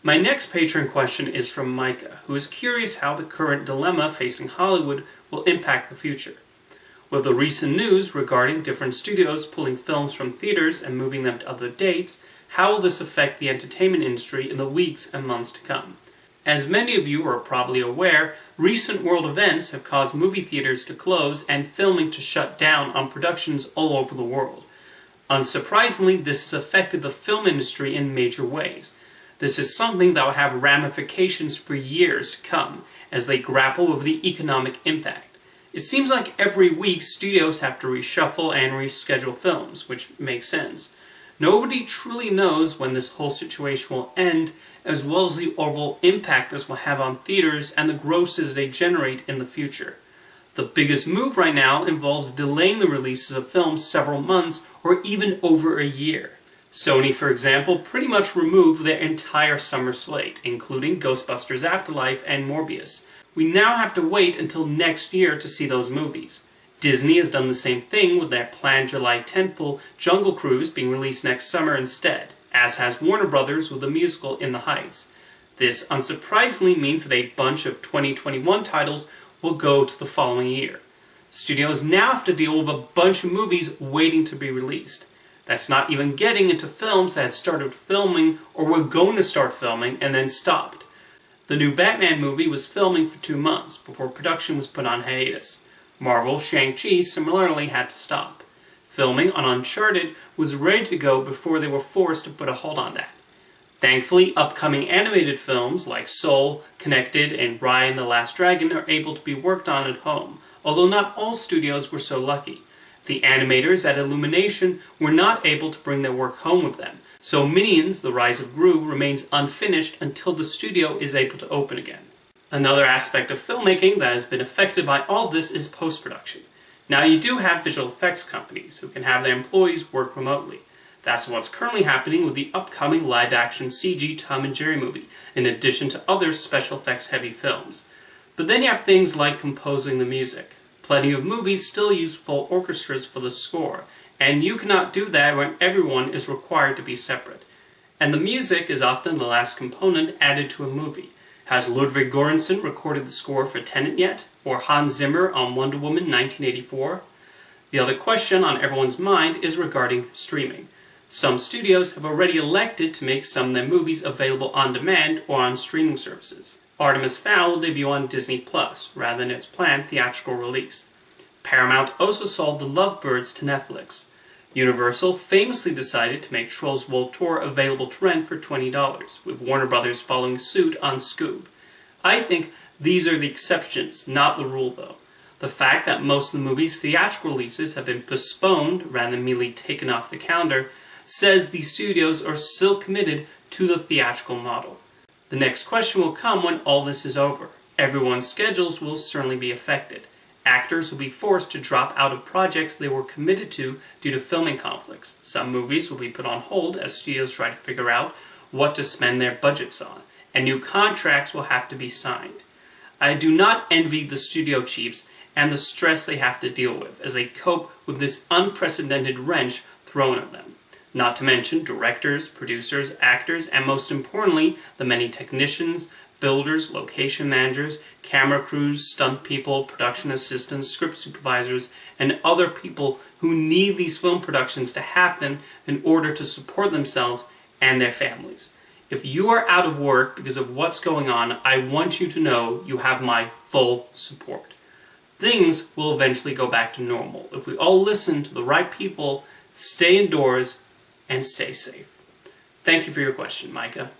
My next patron question is from Micah, who is curious how the current dilemma facing Hollywood will impact the future. With the recent news regarding different studios pulling films from theaters and moving them to other dates, how will this affect the entertainment industry in the weeks and months to come? As many of you are probably aware, recent world events have caused movie theaters to close and filming to shut down on productions all over the world. Unsurprisingly, this has affected the film industry in major ways. This is something that will have ramifications for years to come as they grapple with the economic impact. It seems like every week studios have to reshuffle and reschedule films, which makes sense. Nobody truly knows when this whole situation will end, as well as the overall impact this will have on theaters and the grosses they generate in the future. The biggest move right now involves delaying the releases of films several months or even over a year. Sony, for example, pretty much removed their entire summer slate, including Ghostbusters Afterlife and Morbius. We now have to wait until next year to see those movies. Disney has done the same thing with their planned July tentpole Jungle Cruise being released next summer instead, as has Warner Brothers with the musical In the Heights. This unsurprisingly means that a bunch of 2021 titles will go to the following year. Studios now have to deal with a bunch of movies waiting to be released. That's not even getting into films that had started filming or were going to start filming and then stopped. The new Batman movie was filming for 2 months before production was put on hiatus. Marvel's Shang-Chi similarly had to stop. Filming on Uncharted was ready to go before they were forced to put a hold on that. Thankfully, upcoming animated films like Soul, Connected, and Raya and the Last Dragon are able to be worked on at home, although not all studios were so lucky. The animators at Illumination were not able to bring their work home with them, so Minions: The Rise of Gru remains unfinished until the studio is able to open again. Another aspect of filmmaking that has been affected by all this is post-production. Now you do have visual effects companies who can have their employees work remotely. That's what's currently happening with the upcoming live-action CG Tom and Jerry movie, in addition to other special effects heavy films. But then you have things like composing the music. Plenty of movies still use full orchestras for the score, and you cannot do that when everyone is required to be separate. And the music is often the last component added to a movie. Has Ludwig Göransson recorded the score for Tenet yet? Or Hans Zimmer on Wonder Woman 1984? The other question on everyone's mind is regarding streaming. Some studios have already elected to make some of their movies available on demand or on streaming services. Artemis Fowl will debut on Disney Plus, rather than its planned theatrical release. Paramount also sold The Lovebirds to Netflix. Universal famously decided to make Trolls World Tour available to rent for $20, with Warner Brothers following suit on Scoob. I think these are the exceptions, not the rule though. The fact that most of the movie's theatrical releases have been postponed rather than merely taken off the calendar says these studios are still committed to the theatrical model. The next question will come when all this is over. Everyone's schedules will certainly be affected. Actors will be forced to drop out of projects they were committed to due to filming conflicts. Some movies will be put on hold as studios try to figure out what to spend their budgets on, and new contracts will have to be signed. I do not envy the studio chiefs and the stress they have to deal with as they cope with this unprecedented wrench thrown at them. Not to mention directors, producers, actors, and most importantly, the many technicians, builders, location managers, camera crews, stunt people, production assistants, script supervisors, and other people who need these film productions to happen in order to support themselves and their families. If you are out of work because of what's going on, I want you to know you have my full support. Things will eventually go back to normal if we all listen to the right people, stay indoors, and stay safe. Thank you for your question, Micah.